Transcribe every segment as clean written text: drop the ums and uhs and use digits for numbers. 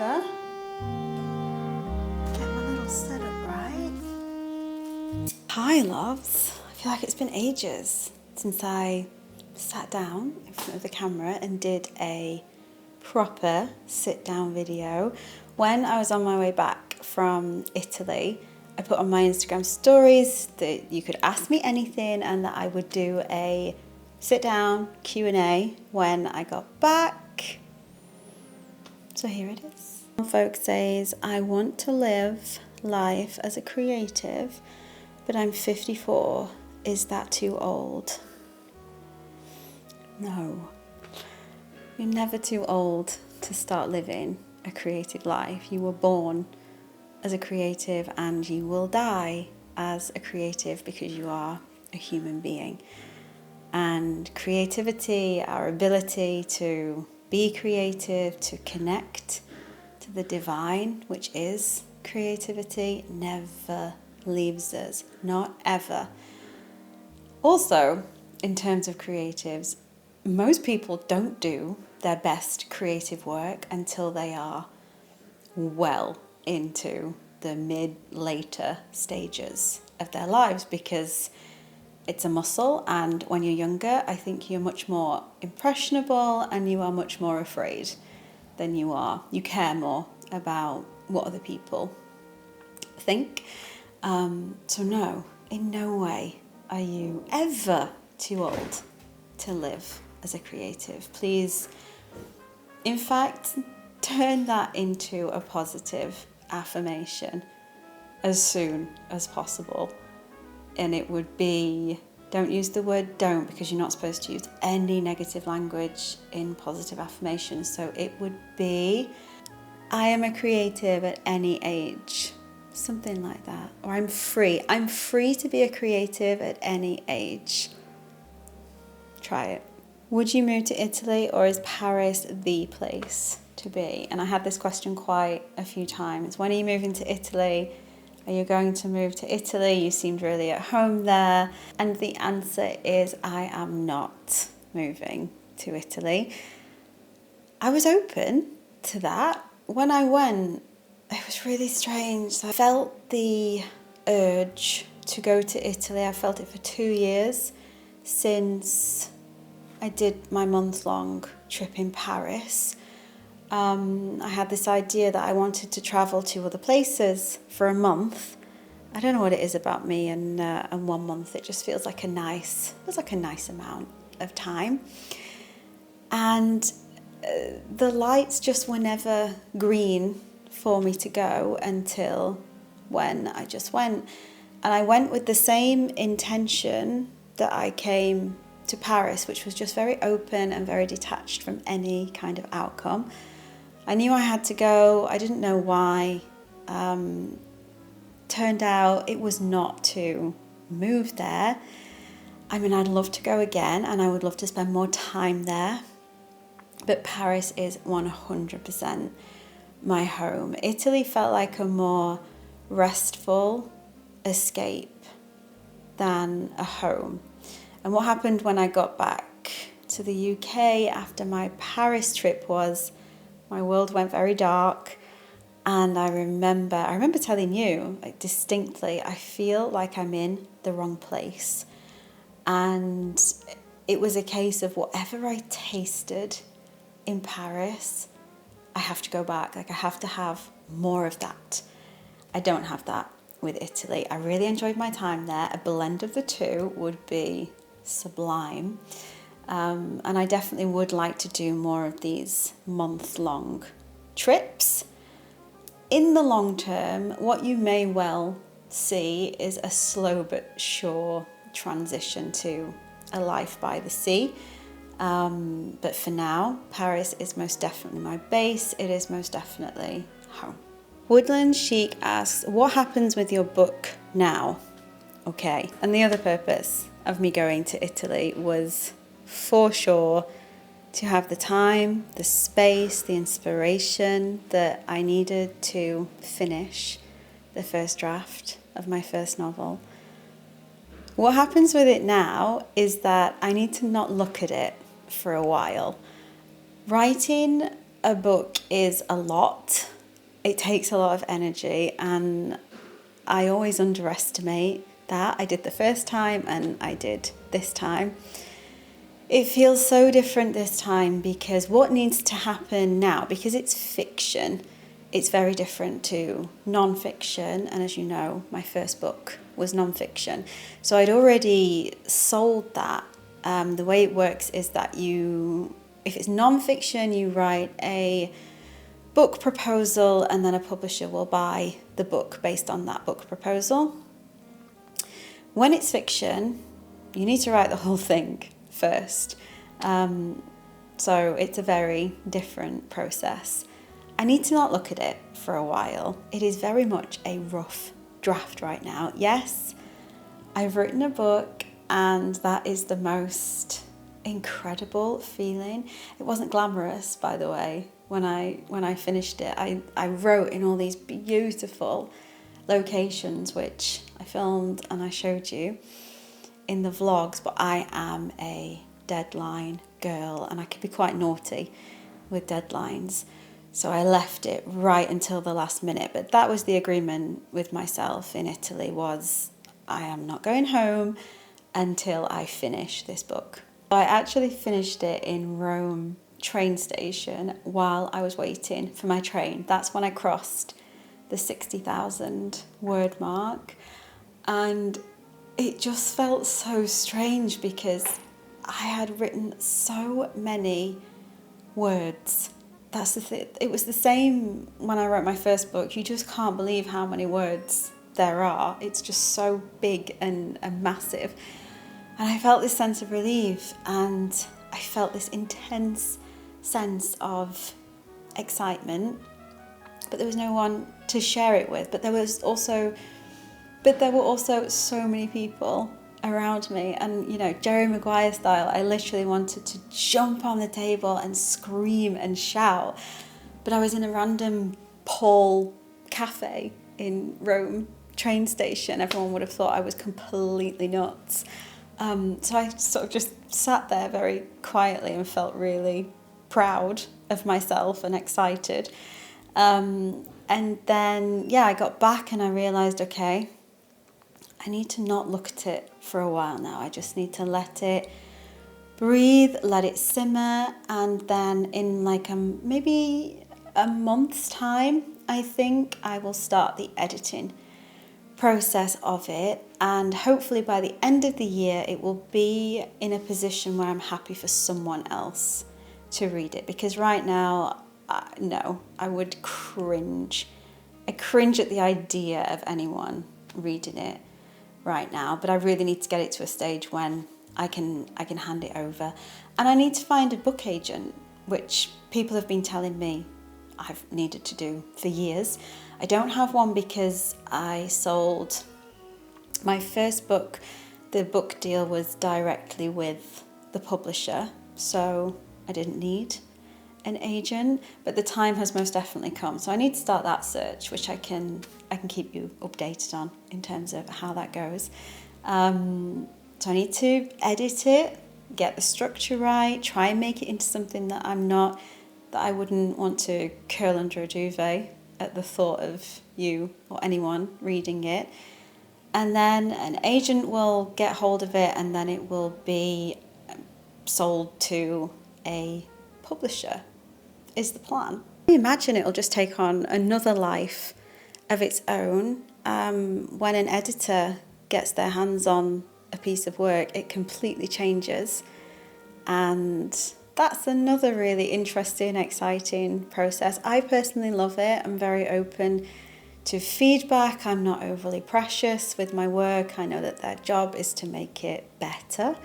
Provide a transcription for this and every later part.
water. Get my little setup right. Hi loves, I feel like it's been ages since I sat down in front of the camera and did a proper sit down video. When I was on my way back from Italy, I put on my Instagram stories that you could ask me anything and that I would do a sit down Q&A when I got back. So here it is. One folk says, I want to live life as a creative, but I'm 54. Is that too old? No. You're never too old to start living a creative life. You were born as a creative and you will die as a creative because you are a human being. And creativity, our ability to be creative, to connect to the divine, which is creativity, never leaves us, not ever. Also, in terms of creatives, most people don't do their best creative work until they are well into the later stages of their lives, because it's a muscle, and when you're younger, I think you're much more impressionable and you are much more afraid than you are. You care more about what other people think. So no, in no way are you ever too old to live as a creative. Please, in fact, turn that into a positive affirmation as soon as possible. And it would be, don't use the word don't, because you're not supposed to use any negative language in positive affirmations. So it would be, I am a creative at any age. Something like that. Or I'm free. I'm free to be a creative at any age. Try it. Would you move to Italy, or is Paris the place to be? And I had this question quite a few times. When are you moving to Italy? Are you going to move to Italy? You seemed really at home there. And the answer is, I am not moving to Italy. I was open to that. When I went, it was really strange. I felt the urge to go to Italy. I felt it for 2 years since I did my month-long trip in Paris. I had this idea that I wanted to travel to other places for a month. I don't know what it is about me and 1 month. It just feels like a nice amount of time. And the lights just were never green for me to go until when I just went. And I went with the same intention that I came to Paris, which was just very open and very detached from any kind of outcome. I knew I had to go. I didn't know why. Turned out it was not to move there. I mean, I'd love to go again and I would love to spend more time there. But Paris is 100% my home. Italy felt like a more restful escape than a home. And what happened when I got back to the UK after my Paris trip was my world went very dark. And I remember telling you, like, distinctly, I feel like I'm in the wrong place. And it was a case of whatever I tasted in Paris, I have to go back. Like, I have to have more of that. I don't have that with Italy. I really enjoyed my time there. A blend of the two would be sublime. And I definitely would like to do more of these month-long trips. In the long term, what you may well see is a slow but sure transition to a life by the sea. But for now, Paris is most definitely my base. It is most definitely home. Woodland Chic asks, what happens with your book now? Okay, and the other purpose of me going to Italy was for sure to have the time, the space, the inspiration that I needed to finish the first draft of my first novel. What happens with it now is that I need to not look at it for a while. Writing a book is a lot. It takes a lot of energy, and I always underestimate that. I did the first time and I did this time. It feels so different this time because what needs to happen now, because it's fiction, it's very different to non-fiction. And as you know, my first book was non-fiction. So I'd already sold that. The way it works is that if it's non-fiction, you write a book proposal and then a publisher will buy the book based on that book proposal. When it's fiction, you need to write the whole thing first. So it's a very different process. I need to not look at it for a while. It is very much a rough draft right now. Yes, I've written a book, and that is the most incredible feeling. It wasn't glamorous, by the way, when I finished it. I wrote in all these beautiful locations, which I filmed and I showed you in the vlogs, but I am a deadline girl and I can be quite naughty with deadlines. So I left it right until the last minute. But that was the agreement with myself in Italy, was I am not going home until I finish this book. I actually finished it in Rome train station while I was waiting for my train. That's when I crossed the 60,000 word mark. And it just felt so strange because I had written so many words. That's the thing. It was the same when I wrote my first book. You just can't believe how many words there are. It's just so big and massive. And I felt this sense of relief, and I felt this intense sense of excitement, but there was no one to share it with. But there were also so many people around me, and Jerry Maguire style, I literally wanted to jump on the table and scream and shout. But I was in a random Paul cafe in Rome train station. Everyone would have thought I was completely nuts. So I sort of just sat there very quietly and felt really proud of myself and excited. And then, I got back and I realised, okay, I need to not look at it for a while now. I just need to let it breathe, let it simmer, and then in maybe a month's time, I think I will start the editing process of it, and hopefully by the end of the year it will be in a position where I'm happy for someone else to read it, because right now, no, I would cringe. I cringe at the idea of anyone reading it right now, but I really need to get it to a stage when I can hand it over. And I need to find a book agent, which people have been telling me I've needed to do for years. I don't have one because I sold my first book. The book deal was directly with the publisher, so I didn't need an agent, but the time has most definitely come. So I need to start that search, which I can keep you updated on in terms of how that goes. So I need to edit it, get the structure right, try and make it into something that I wouldn't want to curl under a duvet at the thought of you or anyone reading it. And then an agent will get hold of it, and then it will be sold to a publisher, is the plan. I imagine it'll just take on another life of its own. When an editor gets their hands on a piece of work, it completely changes. And that's another really interesting, exciting process. I personally love it. I'm very open to feedback. I'm not overly precious with my work. I know that their job is to make it better.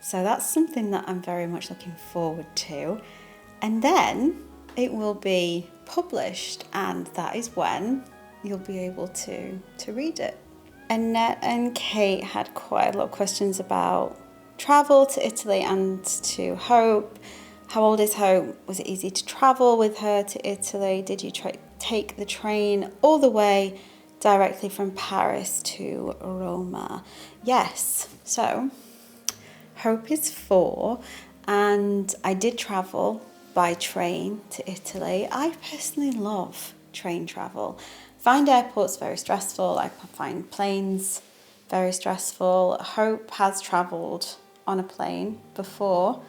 So that's something that I'm very much looking forward to. And then it will be published, and that is when you'll be able to read it. Annette and Kate had quite a lot of questions about travel to Italy and to Hope. How old is Hope? Was it easy to travel with her to Italy? Did you take the train all the way directly from Paris to Roma? Yes. So Hope is 4, and I did travel by train to Italy. I personally love train travel. I find airports very stressful. I find planes very stressful. Hope has travelled on a plane before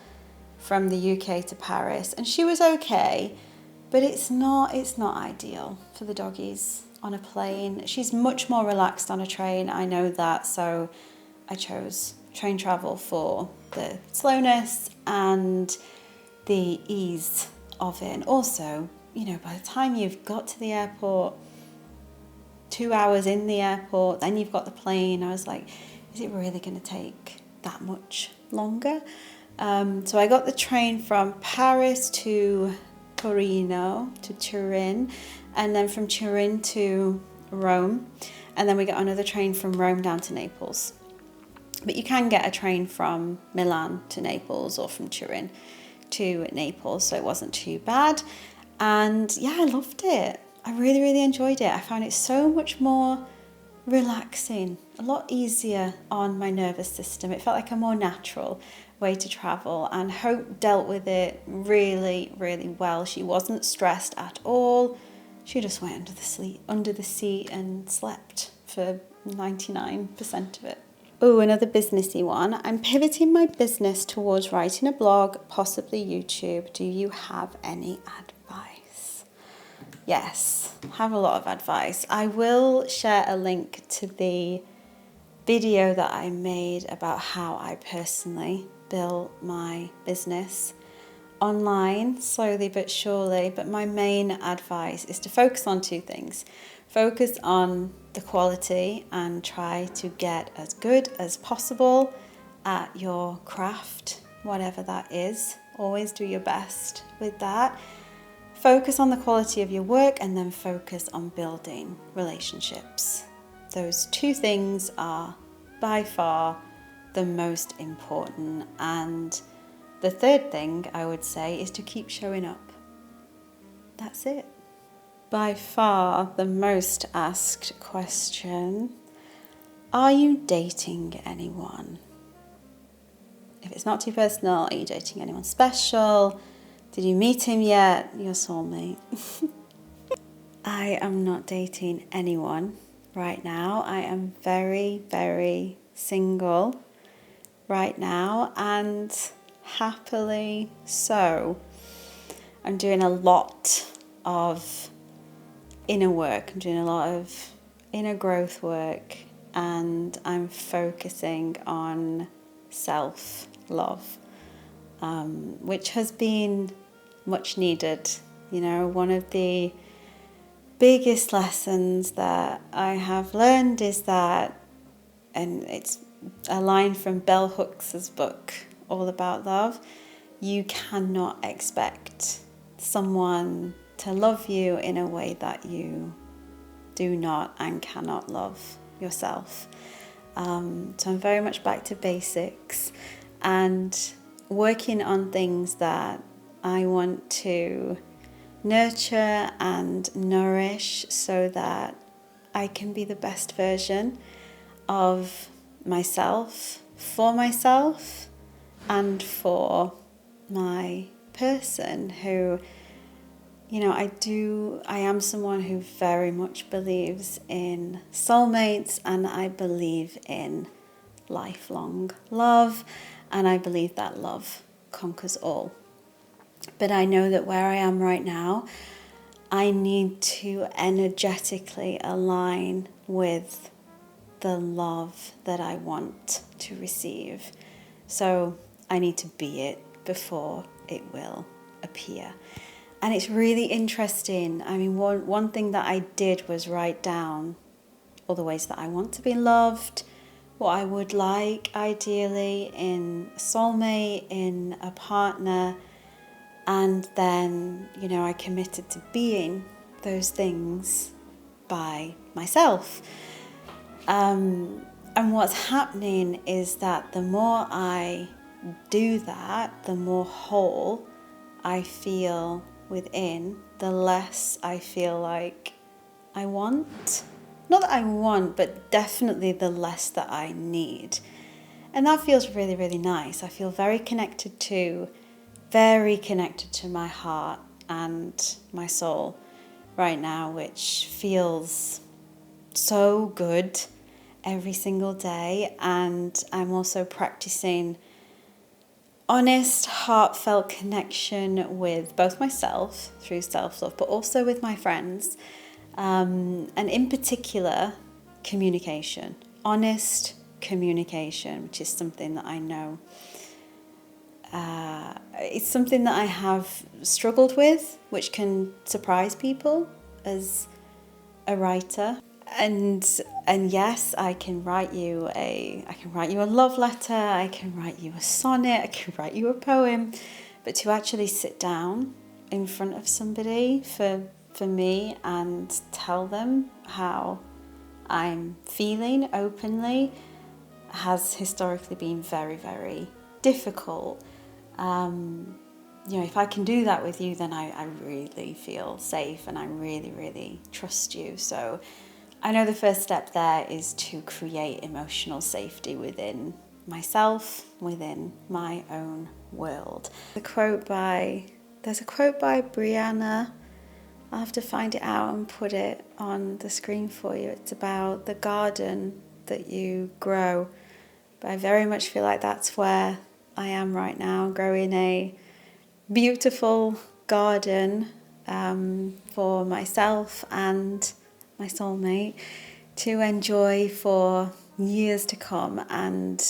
from the UK to Paris, and she was okay, but it's not ideal for the doggies on a plane. She's much more relaxed on a train, I know that, so I chose train travel for the slowness and the ease of it. And also, you know, by the time you've got to the airport, 2 hours in the airport, then you've got the plane, I was like, is it really going to take that much longer? So I got the train from Paris to Torino, to Turin, and then from Turin to Rome, and then we got another train from Rome down to Naples. But you can get a train from Milan to Naples or from Turin to Naples, so it wasn't too bad. And yeah, I loved it. I really, really enjoyed it. I found it so much more relaxing, a lot easier on my nervous system. It felt like a more natural way to travel, and Hope dealt with it really, really well. She wasn't stressed at all. She just went under the seat and slept for 99% of it. Oh, another businessy one. I'm pivoting my business towards writing a blog, possibly YouTube. Do you have any advice? Yes, I have a lot of advice. I will share a link to the video that I made about how I personally built my business online, slowly but surely. But my main advice is to focus on two things. Focus on the quality and try to get as good as possible at your craft, whatever that is. Always do your best with that. Focus on the quality of your work, and then focus on building relationships. Those two things are by far the most important. And the third thing I would say is to keep showing up. That's it. By far the most asked question: are you dating anyone? If it's not too personal, are you dating anyone special? Did you meet him yet? Your soulmate. I am not dating anyone right now. I am very, very single right now, and happily so. I'm doing a lot of inner work. I'm doing a lot of inner growth work, and I'm focusing on self-love, which has been much needed. You know, one of the biggest lessons that I have learned is that, and it's a line from Bell Hooks' book, All About Love, you cannot expect someone to love you in a way that you do not and cannot love yourself. So I'm very much back to basics and working on things that I want to nurture and nourish so that I can be the best version of myself, and for my person who, you know, I am someone who very much believes in soulmates, and I believe in lifelong love, and I believe that love conquers all. But I know that where I am right now, I need to energetically align with the love that I want to receive. So I need to be it before it will appear. And it's really interesting. I mean, one thing that I did was write down all the ways that I want to be loved, what I would like ideally in a soulmate, in a partner. And then, you know, I committed to being those things by myself. And what's happening is that the more I do that, the more whole I feel within, the less I feel like I want. Not that I want, but definitely the less that I need. And that feels really, really nice. I feel very connected to very connected to my heart and my soul right now, which feels so good every single day. And I'm also practicing honest, heartfelt connection with both myself through self-love, but also with my friends. And in particular, communication, honest communication, which is something that I know it's something that I have struggled with, which can surprise people as a writer. And yes, I can write you a love letter, I can write you a sonnet, I can write you a poem, but to actually sit down in front of somebody for me and tell them how I'm feeling openly has historically been very, very difficult. If I can do that with you, then I really feel safe and I really, really trust you. So I know the first step there is to create emotional safety within myself, within my own world. There's a quote by Brianna. I'll have to find it out and put it on the screen for you. It's about the garden that you grow. But I very much feel like that's where I am right now, growing a beautiful garden for myself and my soulmate to enjoy for years to come. And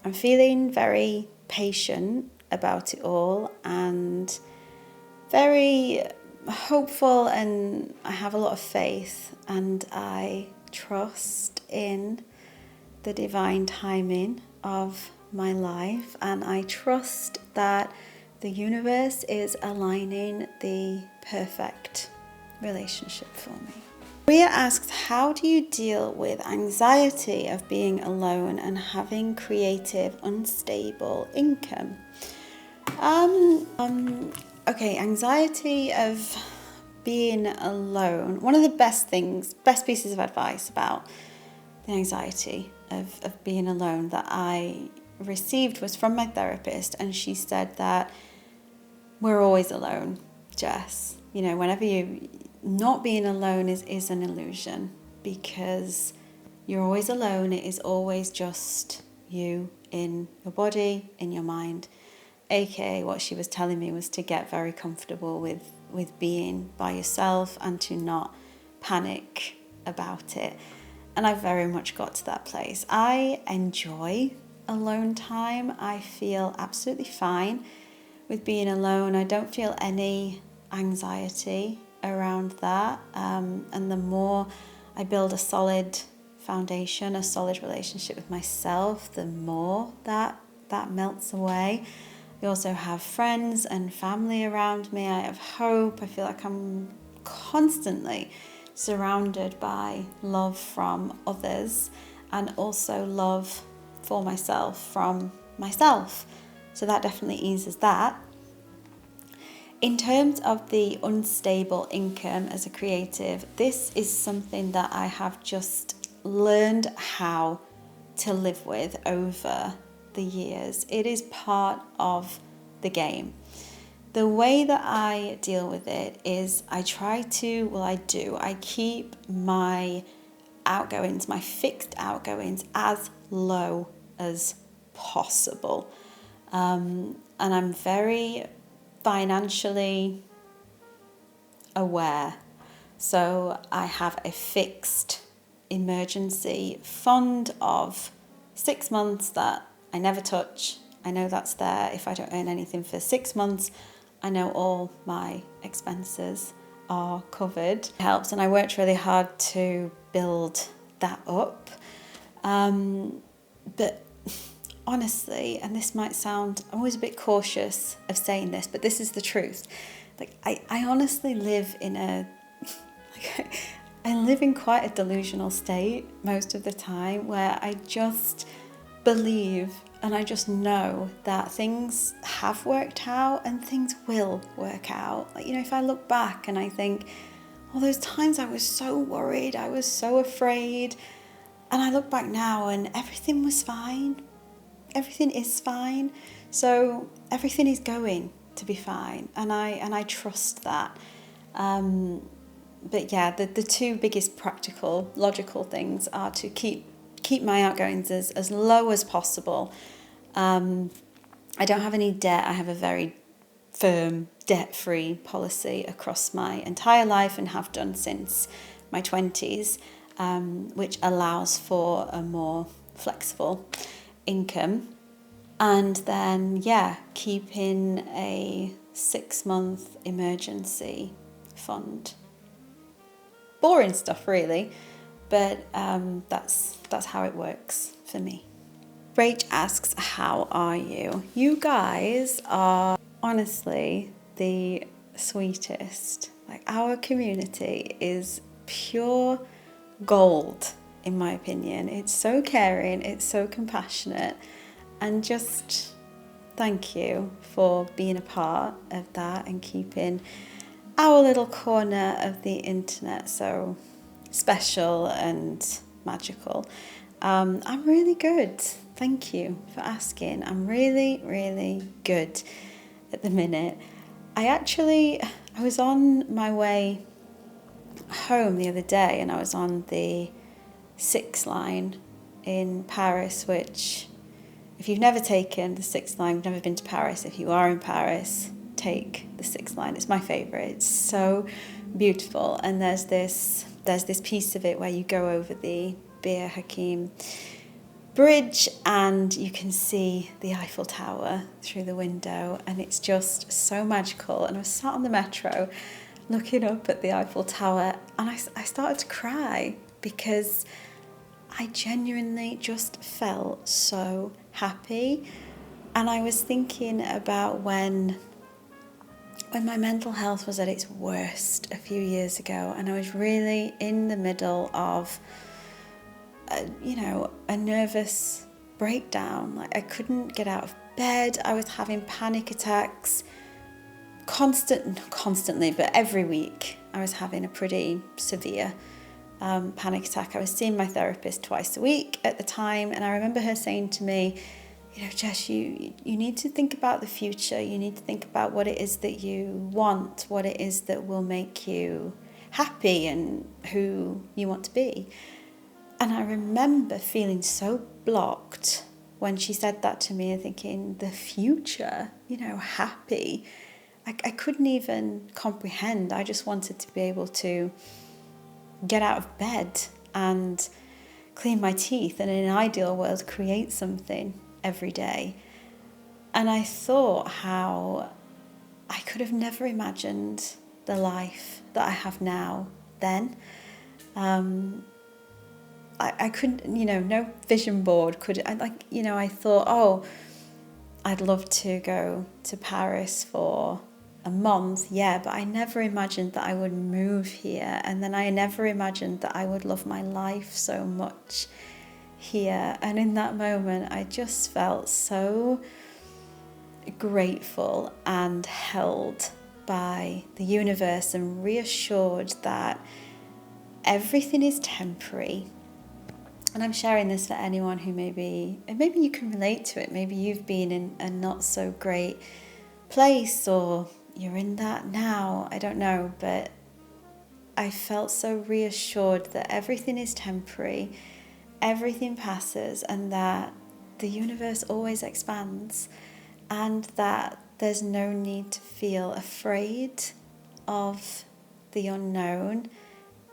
I'm feeling very patient about it all and very hopeful, and I have a lot of faith, and I trust in the divine timing of my life, and I trust that the universe is aligning the perfect relationship for me. Ria asks, how do you deal with anxiety of being alone and having creative, unstable income? Okay, anxiety of being alone. One of the best pieces of advice about the anxiety of being alone that I received was from my therapist, and she said that we're always alone, Jess. Whenever not being alone is an illusion, because you're always alone. It is always just you in your body, in your mind. AKA what she was telling me was to get very comfortable with being by yourself and to not panic about it. And I very much got to that place. I enjoy alone time. I feel absolutely fine with being alone. I don't feel any anxiety around that. And the more I build a solid foundation, a solid relationship with myself, the more that melts away. I also have friends and family around me. I have hope. I feel like I'm constantly surrounded by love from others, and also love for myself from myself. So that definitely eases that. In terms of the unstable income as a creative, this is something that I have just learned how to live with over the years. It is part of the game. The way that I deal with it is I keep my outgoings, my fixed outgoings, as low as possible. And I'm very financially aware. So I have a fixed emergency fund of 6 months that I never touch. I know that's there. If I don't earn anything for 6 months, I know all my expenses are covered. It helps, and I worked really hard to build that up. But honestly, and this might sound, I'm always a bit cautious of saying this, but this is the truth. I honestly live in I live in quite a delusional state most of the time, where I just believe and I just know that things have worked out and things will work out. If I look back and I think, all those times I was so worried, I was so afraid, and I look back now and everything was fine. Everything is fine. So everything is going to be fine, and I trust that. But yeah, the two biggest practical, logical things are to keep my outgoings as low as possible. I don't have any debt. I have a very firm debt-free policy across my entire life and have done since my 20s, which allows for a more flexible income. And then, yeah, keeping a 6-month emergency fund. Boring stuff, really, but that's how it works for me. Rach asks, how are you? You guys are honestly the sweetest. Like, our community is pure gold, in my opinion. It's so caring, it's so compassionate, and just thank you for being a part of that and keeping our little corner of the internet so special and magical. I'm really good. Thank you for asking. I'm really, really good at the minute. I was on my way home the other day, and I was on the 6 line in Paris, which, if you've never taken the 6 line, never been to Paris, if you are in Paris, take the 6 line. It's my favourite. It's so beautiful. And there's this piece of it where you go over the Bir Hakeim bridge and you can see the Eiffel Tower through the window, and it's just so magical. And I was sat on the metro looking up at the Eiffel Tower, and I started to cry because I genuinely just felt so happy. And I was thinking about when my mental health was at its worst a few years ago, and I was really in the middle of a nervous breakdown. Like, I couldn't get out of bed. I was having panic attacks constantly, but every week I was having a pretty severe panic attack. I was seeing my therapist twice a week at the time, and I remember her saying to me, Jess, you need to think about the future. You need to think about what it is that you want, what it is that will make you happy and who you want to be. And I remember feeling so blocked when she said that to me and thinking, the future, happy. I couldn't even comprehend. I just wanted to be able to get out of bed and clean my teeth, and in an ideal world, create something every day. And I thought how I could have never imagined the life that I have now then. I couldn't, no vision board could, I thought, I'd love to go to Paris for a month, but I never imagined that I would move here, and then I never imagined that I would love my life so much here. And in that moment, I just felt so grateful and held by the universe and reassured that everything is temporary. And I'm sharing this for anyone who maybe you can relate to it. Maybe you've been in a not so great place, or you're in that now. I don't know, but I felt so reassured that everything is temporary, everything passes, and that the universe always expands, and that there's no need to feel afraid of the unknown,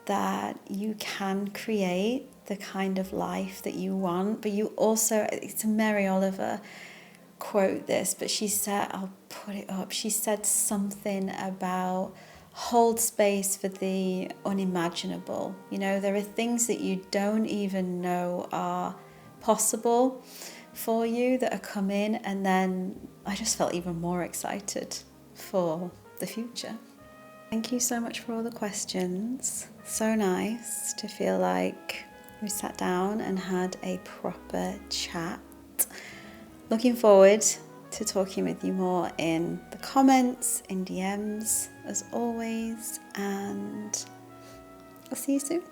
that you can create the kind of life that you want. But you also, it's a Mary Oliver quote this, but she said, I'll put it up, she said something about hold space for the unimaginable. There are things that you don't even know are possible for you that are coming, and then I just felt even more excited for the future. Thank you so much for all the questions. So nice to feel like we sat down and had a proper chat. Looking forward to talking with you more in the comments, in DMs, as always, and I'll see you soon.